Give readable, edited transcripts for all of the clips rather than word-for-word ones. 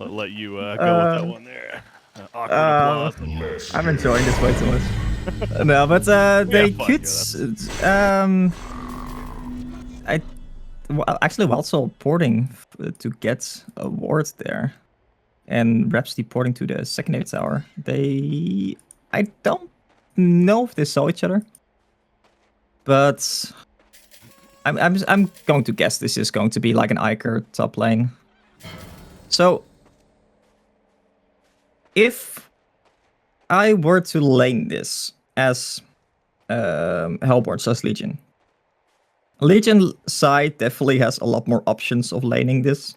let you go with that one there. Awkward applause. I'm enjoying this way too much. No, but they could. Actually, also porting to get a ward there, and Rhapsody porting to the secondary tower. I don't know if they saw each other, but I'm going to guess this is going to be like an Iker top lane. So if I were to lane this as Hellborn/Legion, Legion side definitely has a lot more options of laning this,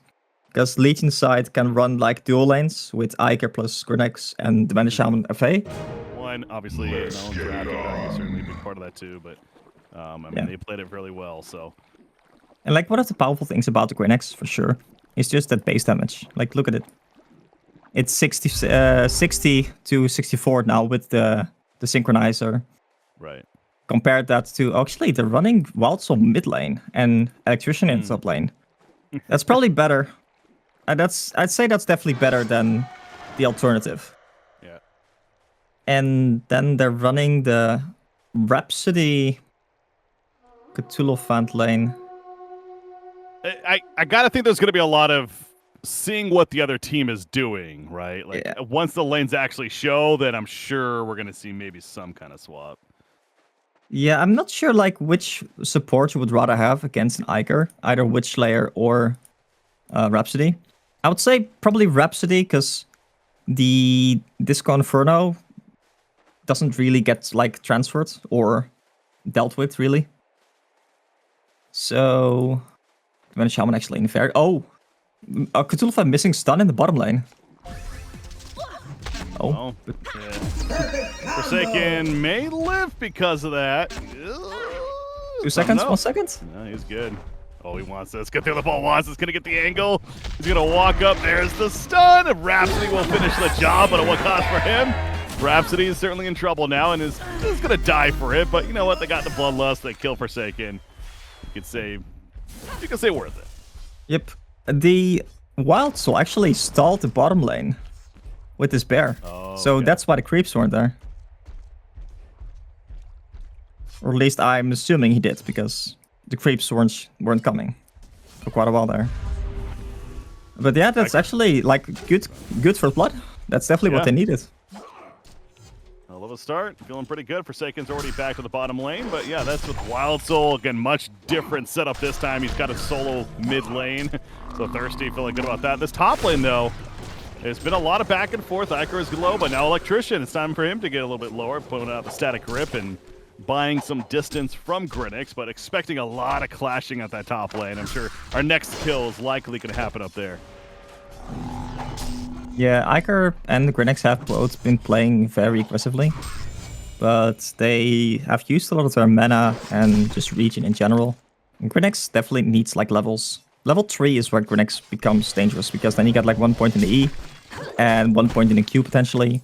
because Legion side can run like dual lanes with Iker plus Grenex and the Shaman FA. One, obviously, is certainly a big part of that too, but I mean, they played it really well, so. And like one of the powerful things about the Grenex, for sure, is just that base damage. Like, look at it. It's 60 to 64 now with the synchronizer. Right. Compared that to, actually, they're running Wild Soul mid lane and Electrician in top lane. That's probably better. I'd say that's definitely better than the alternative. Yeah. And then they're running the Rhapsody Cthulhu Fant lane. I gotta think there's gonna be a lot of seeing what the other team is doing, right? Like once the lanes actually show, then I'm sure we're gonna see maybe some kind of swap. Yeah, I'm not sure like which support you would rather have against an Iker, either Witchlayer or Rhapsody. I would say probably Rhapsody, because the Disco Inferno doesn't really get like transferred or dealt with really. So when Shaman actually in fair. Oh, Cthulhu missing stun in the bottom lane. Oh. Forsaken may live because of that. 2 seconds, 1 second? No, he's good. Oh, he wants this. Get through the ball. Wants this. Gonna get the angle. He's gonna walk up. There's the stun. Rhapsody will finish the job, but at what cost for him? Rhapsody is certainly in trouble now and is gonna die for it. But you know what? They got the bloodlust. They kill Forsaken. You could say worth it. Yep. The Wild Soul actually stalled the bottom lane with this bear. Oh, so that's why the creeps weren't there. Or at least I'm assuming he did, because the creeps weren't coming for quite a while there. But yeah, that's actually like good for blood. That's definitely what they needed. I love a start. Feeling pretty good. Forsaken's already back to the bottom lane, but yeah, that's with Wild Soul. Again, much different setup this time. He's got a solo mid lane, so Thirsty feeling good about that. This top lane, though, it's been a lot of back and forth. Iker is low, but now Electrician. It's time for him to get a little bit lower, pulling out the static grip and buying some distance from Grenex, but expecting a lot of clashing at that top lane. I'm sure our next kill is likely going to happen up there. Yeah, Iker and Grenex have both been playing very aggressively, but they have used a lot of their mana and just region in general. And Grenex definitely needs like levels. Level 3 is where Grenex becomes dangerous, because then you get like 1 point in the E and 1 point in the Q potentially.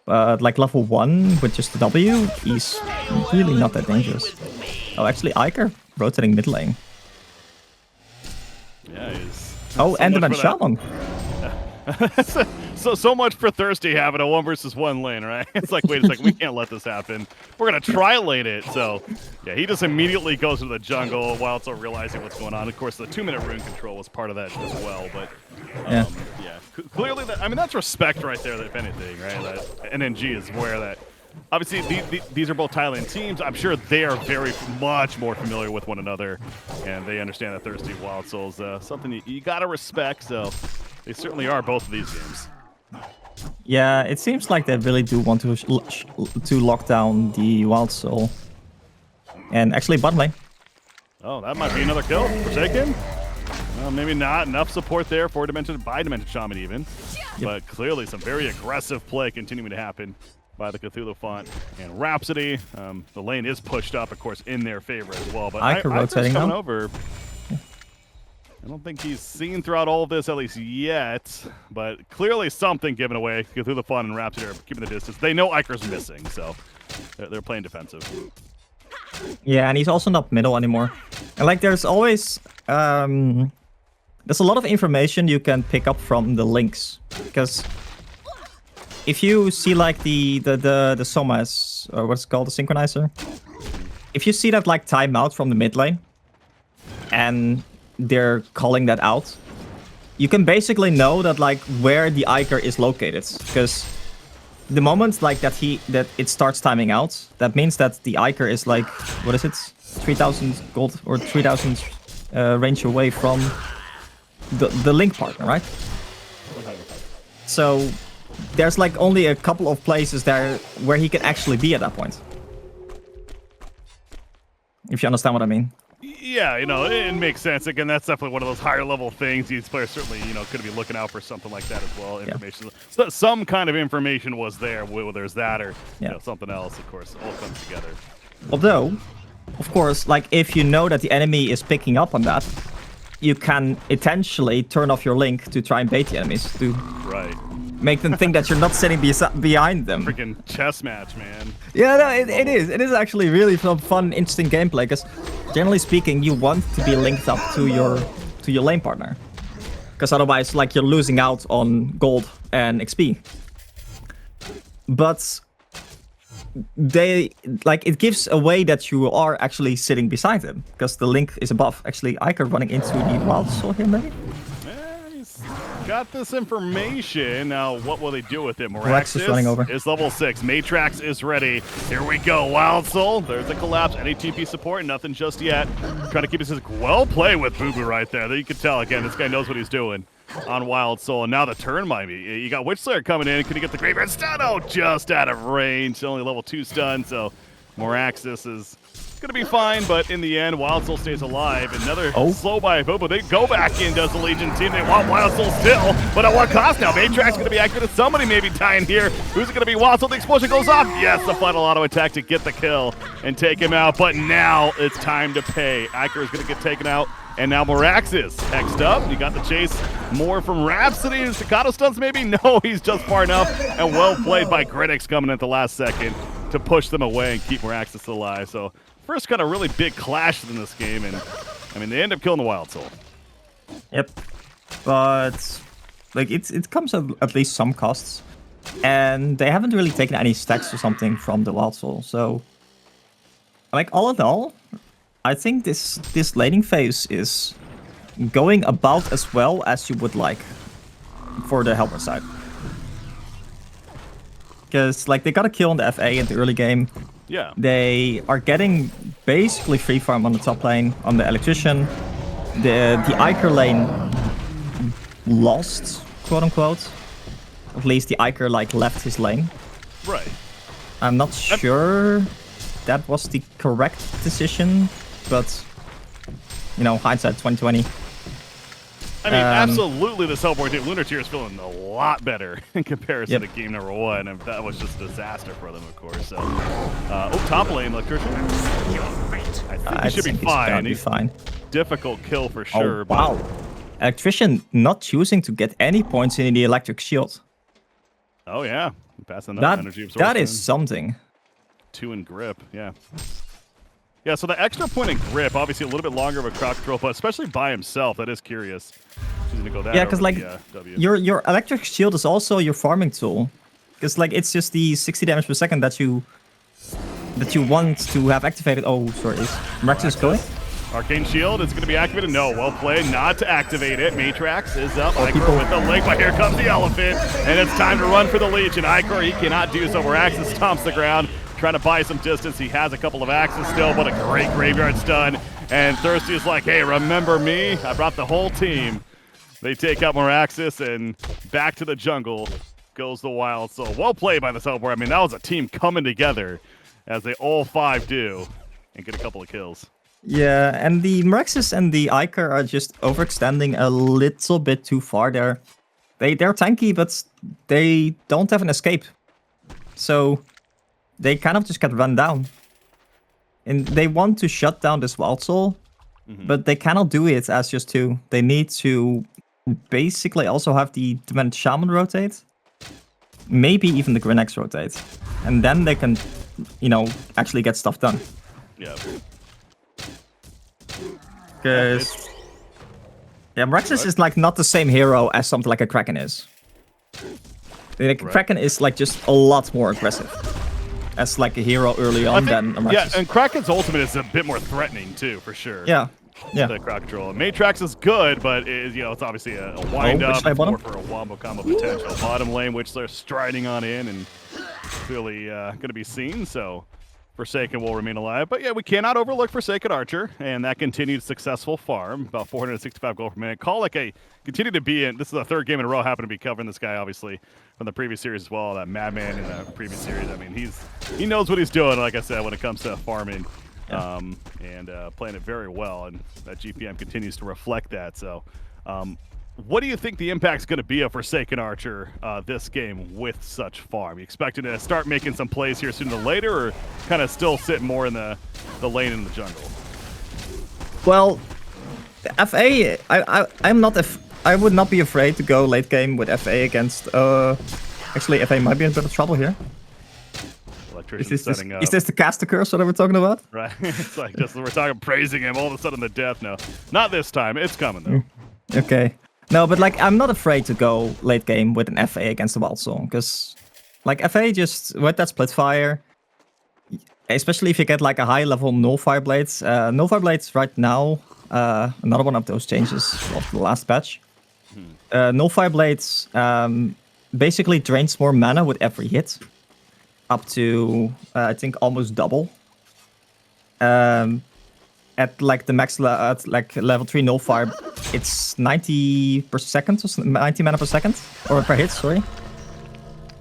But like level 1 with just the W, he's really not that dangerous. Oh, actually Iker rotating mid lane. Yeah, he's... Oh, and the Shaman. So much for Thirsty having a 1-versus-1 lane, right? It's like, wait a second, we can't let this happen. We're going to try lane it. So, yeah, he just immediately goes to the jungle while also realizing what's going on. Of course, the 2-minute rune control was part of that as well. But, yeah, clearly, that's respect right there, if anything, right? That NNG is where that... Obviously, these are both Thailand teams. I'm sure they are very much more familiar with one another, and they understand that Thirsty Wild Soul is something you got to respect. So they certainly are both of these games. Yeah, it seems like they really do want to lock down the Wild Soul. And actually, bottom lane. Oh, that might be another kill. Forsaken? Well, maybe not. Enough support there for bi-dimension Shaman even. Yep. But clearly some very aggressive play continuing to happen by the Cthulhu Font and Rhapsody. The lane is pushed up, of course, in their favor as well. But rotating coming over. I don't think he's seen throughout all of this, at least yet, but clearly something given away. Cthulhu Font and Rhapsody are keeping the distance. They know Iker's missing, so they're playing defensive. Yeah, and he's also not middle anymore. And like, there's always there's a lot of information you can pick up from the links, because if you see like the Somas, or what's it called, the synchronizer, if you see that like timeout from the mid lane, and they're calling that out, you can basically know that like where the Iker is located, because the moment like that it starts timing out, that means that the Iker is like, what is it, 3,000 gold or 3,000 range away from the link partner, right? So there's like only a couple of places there where he can actually be at that point. If you understand what I mean. Yeah, you know, it makes sense. Again, that's definitely one of those higher level things. These players certainly, you know, could be looking out for something like that as well. Information, so some kind of information was there, whether there's that or you know, something else. Of course, all comes together. Although, of course, like if you know that the enemy is picking up on that, you can intentionally turn off your link to try and bait the enemies to make them think that you're not sitting behind them. Freaking chess match, man. Yeah, no, it is. It is actually really some fun, interesting gameplay. Because generally speaking, you want to be linked up to your lane partner. Because otherwise, like you're losing out on gold and XP. But it gives away that you are actually sitting beside them, because the link is above. Actually, Iker running into the wild soul here, maybe. Got this information. Now, what will they do with it? Moraxis is running over. Is level 6. Matrax is ready. Here we go. Wild Soul. There's a collapse. Any TP support? Nothing just yet. Trying to keep his well play with Boo Boo right there. You can tell, again, this guy knows what he's doing on Wild Soul. And now the turn might be. You got Witchslayer coming in. Can he get the Graveyard stun? Oh, just out of range. Only level 2 stun, so Moraxis is gonna be fine, but in the end, Wild Soul stays alive. Another slow by Bobo. They go back in, does the Legion team. They want Wild Soul still, but at what cost now? Matrax gonna be activated. Somebody maybe dying here. Who's it gonna be? Wild Soul, the explosion goes off. Yes, the final auto attack to get the kill and take him out, but now it's time to pay. Iker is gonna get taken out, and now Moraxis next up. You got the chase more from Rhapsody. Staccato stunts maybe? No, he's just far enough, and well played by Gridix coming at the last second to push them away and keep Moraxis alive. So first kind of really big clash in this game, and I mean, they end up killing the Wild Soul. Yep, but like it comes at least some costs, and they haven't really taken any stacks or something from the Wild Soul. So, like all in all, I think this laning phase is going about as well as you would like for the helper side. Because like they got a kill on the FA in the early game. Yeah. They are getting basically free farm on the top lane, on the electrician. The Iker lane lost, quote unquote. At least the Iker like left his lane. Right. I'm not sure that was the correct decision, but you know, hindsight 2020. I mean, absolutely, this Hellboy team, Lunar Tier is feeling a lot better in comparison to game number 1, and that was just a disaster for them, of course. So, top lane, Electrician. I think he should be fine. He's fine. Difficult kill for sure. Oh, wow. Electrician not choosing to get any points in the electric shield. Oh, yeah. Passing that energy absorption. That is something. 2 in grip, yeah. Yeah, so the extra point in grip, obviously a little bit longer of a crowd control, but especially by himself, that is curious. She's gonna go that. Yeah, because like your electric shield is also your farming tool, because like it's just the 60 damage per second that you want to have activated. Oh, sorry, is Moraxis going? Arcane Shield, it's gonna be activated. No, well played, not to activate it. Matrax is up. Iker with the link, but here comes the elephant, and it's time to run for the Legion. Iker, he cannot do so. Moraxis stomps the ground, trying to buy some distance. He has a couple of axes still, but a great graveyard stun. And Thirsty is like, hey, remember me? I brought the whole team. They take out Moraxis, and back to the jungle goes the Wild Soul. Well played by the Hellboy. I mean, that was a team coming together, as they all 5 do, and get a couple of kills. Yeah, and the Moraxis and the Iker are just overextending a little bit too far there. They're tanky, but they don't have an escape. So they kind of just get run down. And they want to shut down this Wild Soul, but they cannot do it as just 2. They need to basically also have the Demented Shaman rotate. Maybe even the Grenex rotate. And then they can, you know, actually get stuff done. Yeah. Because Yeah, Meraxes is like not the same hero as something like a Kraken is. The Kraken is like just a lot more aggressive as like a hero early on than Meraxes. Yeah, and Kraken's ultimate is a bit more threatening too, for sure. Yeah. The crowd control. Matrax is good, but it's obviously a wind-up for a wombo combo potential. Bottom lane, which they're striding on in and clearly going to be seen, so Forsaken will remain alive. But yeah, we cannot overlook Forsaken Archer, and that continued successful farm, about 465 gold per minute. Continue to be in, this is the third game in a row, happen to be covering this guy, obviously, from the previous series as well, that Madman in the previous series. I mean, he knows what he's doing, like I said, when it comes to farming. And playing it very well, and that GPM continues to reflect that. So, what do you think the impact's going to be of Forsaken Archer this game with such farm? You expecting to start making some plays here sooner or later, or kind of still sit more in the lane in the jungle? Well, FA, I would not be afraid to go late game with FA against. Actually, FA might be in a bit of trouble here. Is this the caster curse that we're talking about? Right. It's like just we're talking praising him, all of a sudden the death. No, not this time. It's coming though. Okay. No, but like I'm not afraid to go late game with an FA against the Wild Soul, because like FA just with that split fire, especially if you get like a high level null fire blades. Null fire blades right now, another one of those changes of the last patch. Null fire blades basically drains more mana with every hit. Up to I think almost double. At like the max at like level 3 null fire, it's 90 per second or 90 mana per second or per hit, sorry.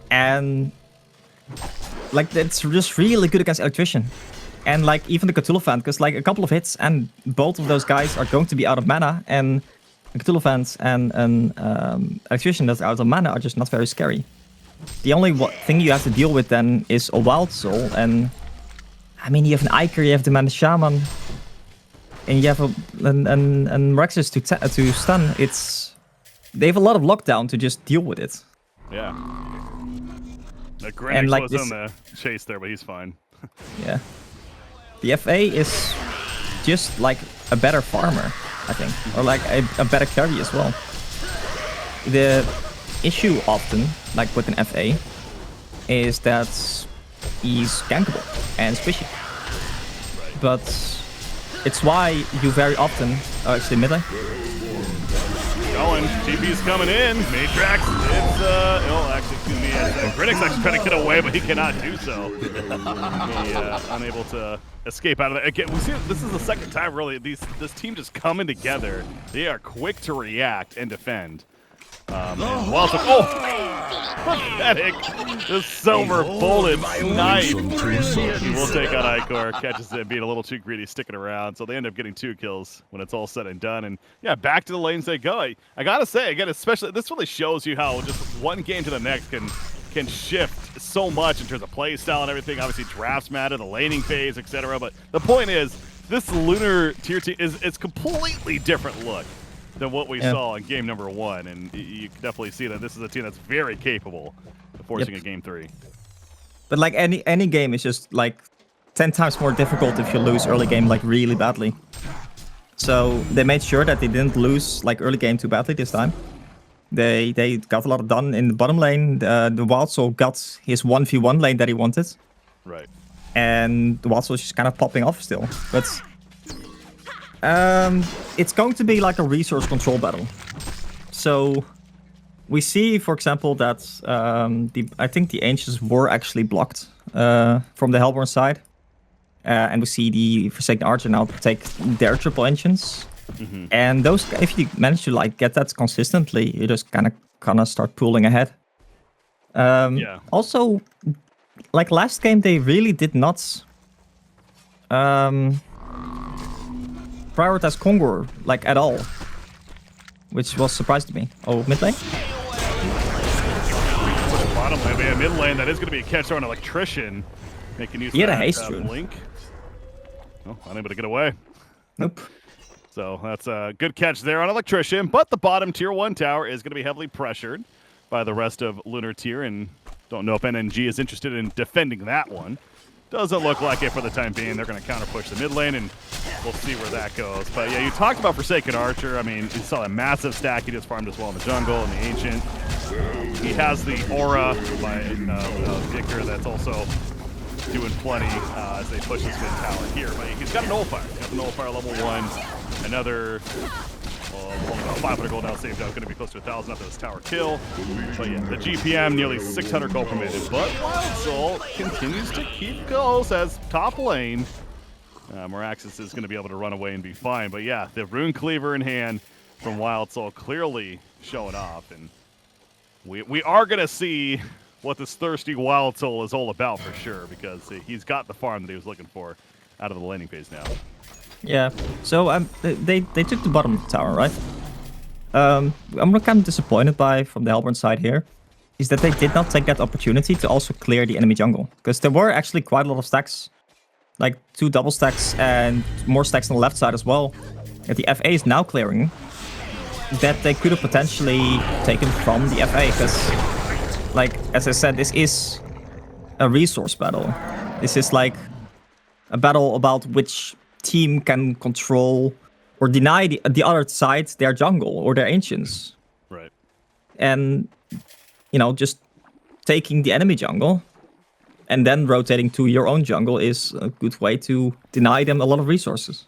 And like it's just really good against electrician. And like even the Cthulhu fan, because like a couple of hits and both of those guys are going to be out of mana, and the Cthulhu fans and electrician that's out of mana are just not very scary. The only thing you have to deal with then is a Wild Soul, and I mean you have an Iker, you have the Mana Shaman, and you have and Rexus to stun. They have a lot of lockdown to just deal with it. Yeah. Granny was on the chase there, but he's fine. Yeah. The FA is just like a better farmer, I think, or like a better carry as well. The issue often, like with an FA, is that he's gankable and squishy. But it's why you very often... Oh, actually mid lane. Going, TP's coming in. Matrax, it's actually Grinix actually trying to get away, but he cannot do so. Unable to escape out of it. Again, we see this is the second time really this team just coming together. They are quick to react and defend. Pathetic. The silver bullet snipe. He will take out Ikor, catches it, being a little too greedy, sticking around. So they end up getting 2 kills when it's all said and done. And yeah, back to the lanes they go. I gotta say, again, especially this really shows you how just one game to the next can shift so much in terms of play style and everything. Obviously, drafts matter, the laning phase, etc. But the point is, this Lunar tier team is completely different look than what we saw in game number 1, and you can definitely see that this is a team that's very capable of forcing a game 3. But like any game is just like 10 times more difficult if you lose early game like really badly. So they made sure that they didn't lose like early game too badly this time. They got a lot done in the bottom lane. The Wild Soul got his 1v1 lane that he wanted. Right. And the Wild Soul is just kind of popping off still. But it's going to be like a resource control battle. So we see, for example, that I think the Ancients were actually blocked from the Hellborn side. And we see the Forsaken Archer now take their triple Ancients. Mm-hmm. And those, if you manage to like get that consistently, you just kind of start pulling ahead. Also, like last game, they really did not prioritize Kongor like at all, which was surprising to me. Oh, mid lane? Bottom lane, yeah, mid lane, that is going to be a catch on Electrician. Making use of that haste Link. Oh, unable to get away. Nope. So that's a good catch there on Electrician, but the bottom tier 1 tower is going to be heavily pressured by the rest of Lunar tier, and don't know if NNG is interested in defending that one. Doesn't look like it for the time being. They're going to counter push the mid lane, and we'll see where that goes. But yeah, you talked about Forsaken Archer. I mean, you saw a massive stack. He just farmed as well in the jungle and the Ancient. He has the aura by Vicar that's also doing plenty as they push this mid tower here. But he's got a nullifier. He's got the nullifier level 1. Another 500 gold now saved out. Going to be close to 1,000 after this tower kill. But yeah, the GPM nearly 600 gold per minute. But Wild Soul continues to keep close as top lane. Meraxis is going to be able to run away and be fine. But yeah, the Rune Cleaver in hand from Wild Soul clearly showing off. And we are going to see what this thirsty Wild Soul is all about for sure, because he's got the farm that he was looking for out of the laning phase now. Yeah, so they took the bottom tower, right? I'm kind of disappointed from the Hellborn side here, is that they did not take that opportunity to also clear the enemy jungle. Because there were actually quite a lot of stacks, like 2 double stacks and more stacks on the left side as well, that the FA is now clearing, that they could have potentially taken from the FA. Because, like, as I said, this is a resource battle. This is like a battle about which team can control or deny the other side their jungle or their ancients. Right. And, you know, just taking the enemy jungle and then rotating to your own jungle is a good way to deny them a lot of resources.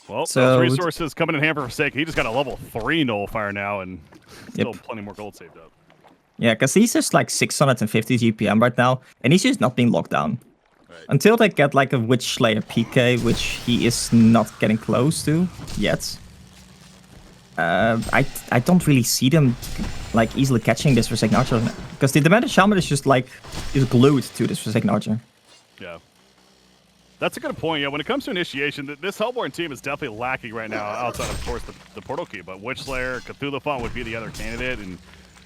Well, those resources coming in hand for Forsaken. He just got a level 3 nullifier now and still plenty more gold saved up. Yeah, because he's just like 650 GPM right now, and he's just not being locked down. Until they get like a Witch Slayer PK, which he is not getting close to yet. I don't really see them like easily catching this Forsaken Archer, because the Demented Shaman is just like glued to this Forsaken Archer. Yeah. That's a good point. Yeah, when it comes to initiation, this Hellborn team is definitely lacking right now, outside of course the Portal Key. But Witch Slayer, Cthulhu Font would be the other candidate, and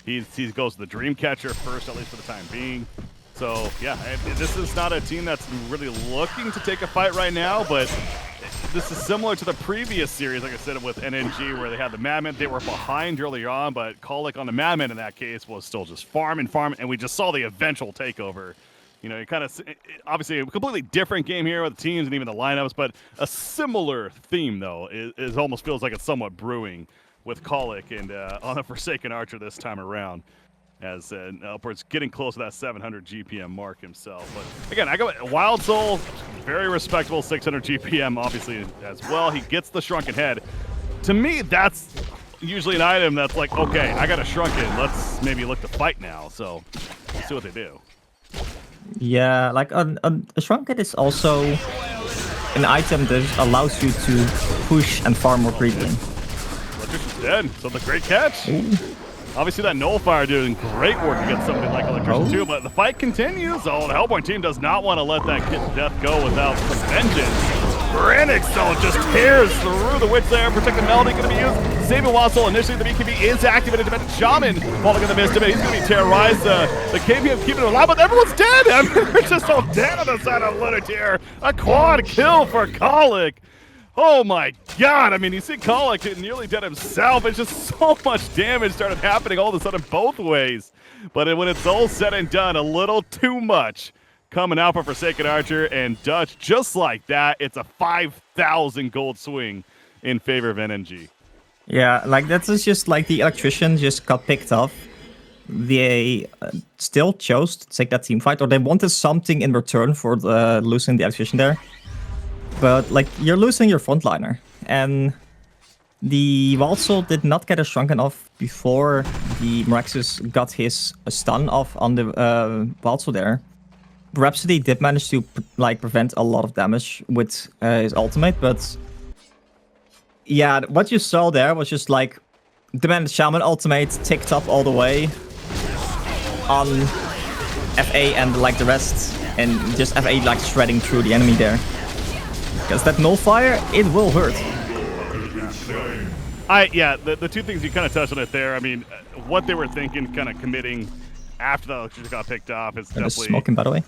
he goes to the Dreamcatcher first, at least for the time being. So, yeah, this is not a team that's really looking to take a fight right now, but this is similar to the previous series, like I said, with NNG, where they had the Madman. They were behind earlier on, but Colic on the Madman in that case was still just farm, and we just saw the eventual takeover. You know, you kind of, obviously a completely different game here with the teams and even the lineups, but a similar theme, though, is almost feels like it's somewhat brewing with Colic and on the Forsaken Archer this time around, as upwards getting close to that 700 GPM mark himself. But again, I go Wild Soul, very respectable 600 GPM, obviously, as well. He gets the Shrunken Head. To me, that's usually an item that's like, okay, I got a Shrunken. Let's maybe look to fight now. So let's see what they do. Yeah, like a Shrunken is also an item that allows you to push and farm more greedily. Electrician's dead, so the great catch. Ooh. Obviously, that Nullifier doing great work against somebody like Electrician too, but the fight continues. Oh, the Hellborn team does not want to let that Kit to Death go without some vengeance. Branix, though, just tears through the Witch Slayer. Protected Melody going to be used. Saving Wild Soul. Initially, the BKB is activated. Demented Shaman falling in the midst of it. He's going to be terrorized. The KPM keeping it alive, but everyone's dead. They're just all dead on the side of Lunateer. A quad kill for Colic. Oh my god, I mean, you see Colic nearly dead himself. It's just so much damage started happening all of a sudden both ways. But when it's all said and done, a little too much coming out for Forsaken Archer, and Dutch, just like that, it's a 5,000 gold swing in favor of NNG. Yeah, like that is just like the Electrician just got picked off. They still chose to take that team fight, or they wanted something in return for losing the Electrician there. But, like, you're losing your frontliner, and the Wild Soul did not get a Shrunken off before the Meraxis got his stun off on the Wild Soul there. Rhapsody did manage to, like, prevent a lot of damage with his ultimate, but yeah, what you saw there was just, like, Demented Shaman ultimate ticked up all the way on FA and, like, the rest, and just FA, like, shredding through the enemy there. Because that Nullifier, it will hurt. Yeah, the two things you kind of touched on it there. I mean, what they were thinking, kind of committing after the Electrician got picked off is definitely smoking, by the way.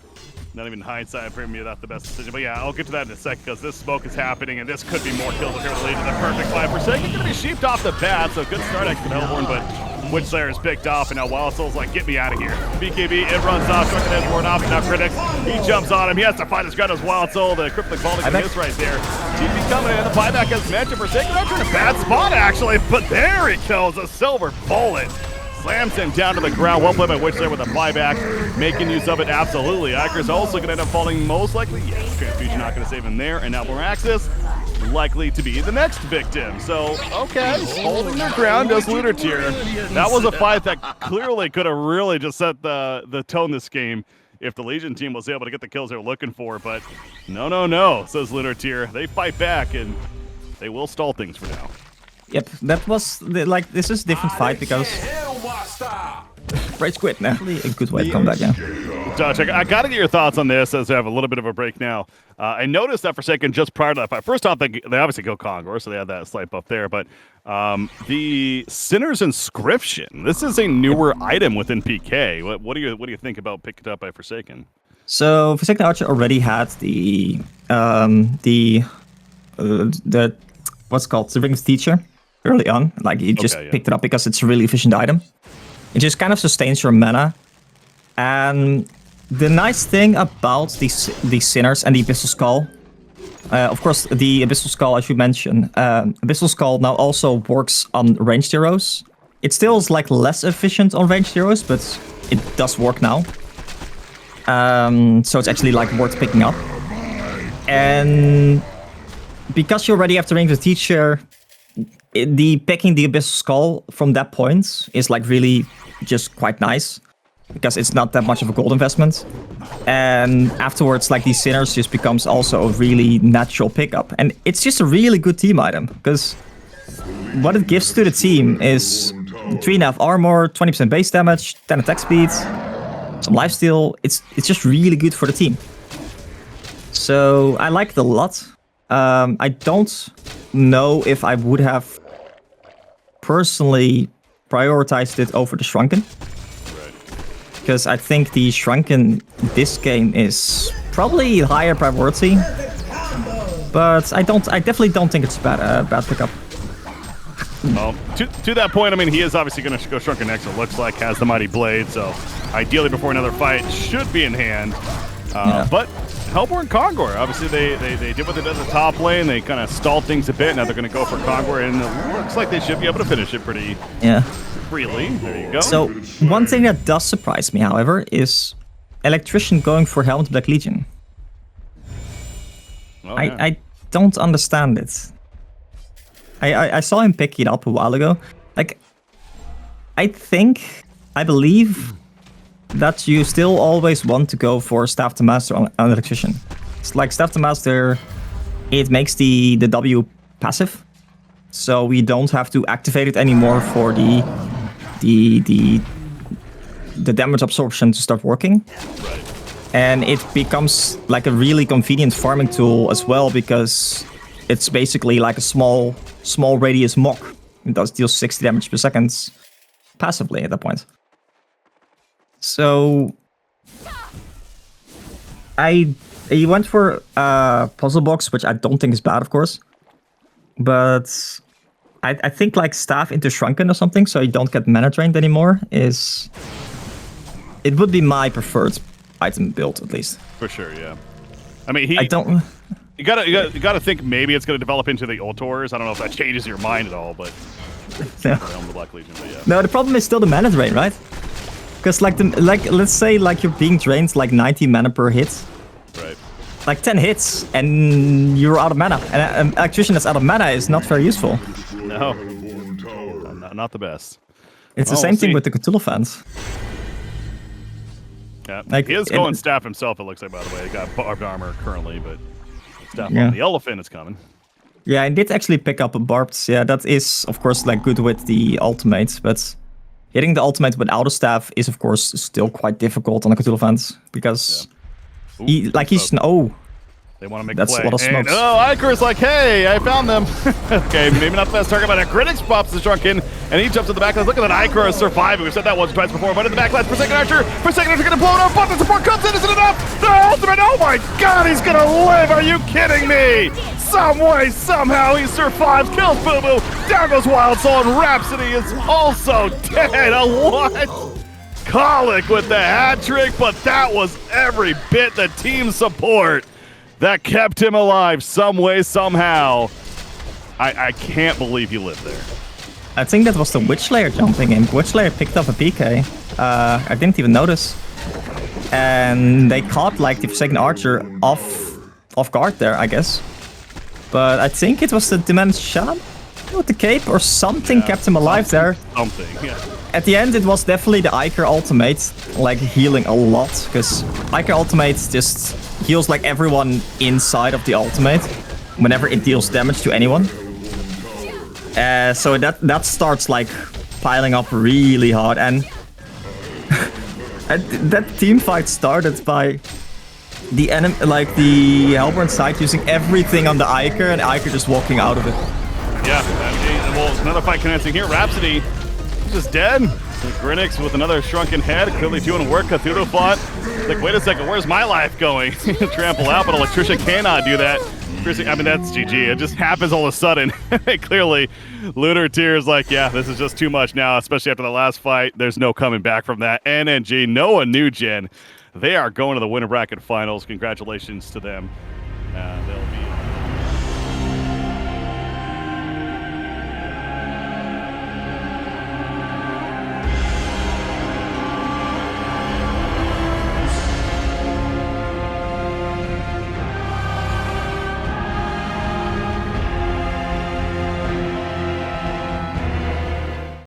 Not even hindsight for me, that's the best decision. But yeah, I'll get to that in a second, because this smoke is happening, and this could be more kills up here with the lead to the perfect fight. Forsaken going to be sheeped off the bat, so good start actually from Hellborn, but Witch Slayer is picked off, and now Wild Soul's like, get me out of here. BKB, it runs off, Shrunken Edge worn off, and now Critics, he jumps on him. He has to fight his ground as Wild Soul. The crippling ball is right there. TP coming in, the buyback as mentioned. Forsaken Archer in a bad spot, actually, but there he goes, a silver bullet. Slams him down to the ground. Well played by Witch Slayer with a buyback, making use of it, absolutely. Icarus also going to end up falling most likely. Yes, Transfusion not going to save him there, and now Boraxis likely to be the next victim. So, okay, holding their ground does Looter Tier. That was a fight that clearly could have really just set the tone this game if the Legion team was able to get the kills they were looking for, but no, says Looter Tier. They fight back, and they will stall things for now. Yep, that was, this is a different fight because Rage quit, really a good way to come back now. Dutch, I got to get your thoughts on this as we have a little bit of a break now. I noticed that Forsaken just prior to that fight. First off, they obviously go Kongor, so they had that slight buff there. But the Sinner's Inscription, this is a newer item within PK. What do you think about picking it up by Forsaken? So Forsaken Archer already had the what's it called, the Ring of Teacher early on. Like you just picked it up because it's a really efficient item. It just kind of sustains your mana. And the nice thing about these Sinners and the Abyssal Skull, of course, the Abyssal Skull, as you mentioned, Abyssal Skull now also works on ranged heroes. It still is like less efficient on ranged heroes, but it does work now. So it's actually like worth picking up. And because you already have the Ring of the Teacher, picking the Abyssal Skull from that point is like really just quite nice. Because it's not that much of a gold investment. And afterwards, like these Sinners just becomes also a really natural pickup. And it's just a really good team item. Because what it gives to the team is 3.5 armor, 20% base damage, 10 attack speed, some lifesteal. It's just really good for the team. So I like it a lot. I don't know if I would have personally prioritized it over the Shrunken. Because I think the Shrunken this game is probably higher priority, but I definitely don't think it's a bad pickup. Well, to that point, I mean, he is obviously going to go Shrunken next. It looks like has the Mighty Blade, so ideally before another fight should be in hand. But Hellborn Kongor, obviously they did what they did in the top lane. They kind of stalled things a bit. Now they're going to go for Kongor, and it looks like they should be able to finish it pretty. Freely. There you go. So, one thing that does surprise me, however, is Electrician going for Helmet Black Legion. Oh, yeah. I don't understand it. I saw him pick it up a while ago. Like, I believe that you still always want to go for Staff to Master on Electrician. It's like Staff to Master, it makes the W passive. So we don't have to activate it anymore for the damage absorption to start working. Right. And it becomes like a really convenient farming tool as well, because it's basically like a small radius mock. It deals 60 damage per second passively at that point. So he went for puzzle box, which I don't think is bad, of course. But I think like Staff into Shrunken or something, so you don't get mana drained anymore, it would be my preferred item build, at least. For sure, yeah. I mean, you gotta think maybe it's gonna develop into the Ultors. I don't know if that changes your mind at all, but no. The Black Legion, but yeah. No, the problem is still the mana drain, right? Because let's say like you're being drained like 90 mana per hit. Right. Like 10 hits and you're out of mana. And an Electrician that's out of mana is not very useful. No, not the best. It's the same thing with the Cthulhu fans. Yeah, like, he is going Staff himself, it looks like, by the way. He got barbed armor currently, but Staff on the Elephant is coming. Yeah, I did actually pick up a barbed. Yeah, that is, of course, like good with the ultimate, but hitting the ultimate without a staff is, of course, still quite difficult on the Cthulhu fans, because he's they want to make that's play. A lot of smokes. Oh, Icarus like, hey, I found them. Okay, maybe not the best target, but a Critics pops the Shrunken. and he jumps to the back. Look at that Icar surviving. We've said that once or twice before, but in the back left, Forsaken Archer gonna blow it up, but the support comes in, isn't enough! The ultimate, oh my god, he's gonna live, are you kidding me? Some way, somehow, he survives, kills Boo Boo, down goes Wild Soul, and Rhapsody is also dead. A what? Colic with the hat trick, but that was every bit the team support that kept him alive some way, somehow. I can't believe he lived there. I think that was the Witch Slayer jumping in. Witch Slayer picked up a PK. I didn't even notice. And they caught like the Forsaken Archer off guard there, I guess. But I think it was the Demand Shaman with the cape or something kept him alive there. Something, yeah. At the end, it was definitely the Icar ultimate, like healing a lot, because Icar ultimate just heals like everyone inside of the ultimate whenever it deals damage to anyone. So that starts like piling up really hard, and that team fight started by the enemy, like the Hellborn side using everything on the Icar, and Icar just walking out of it. Yeah, well, another fight commencing here. Rhapsody just dead. Grinix with another shrunken head, clearly doing work. Cthulhu fought. Like, wait a second, where's my life going? Trample out, but Electrician cannot do that. I mean, that's GG. It just happens all of a sudden. Clearly, Lunar Tier is like, yeah, this is just too much now, especially after the last fight. There's no coming back from that. NNG, Noah Nugent, they are going to the winner bracket finals. Congratulations to them. They'll be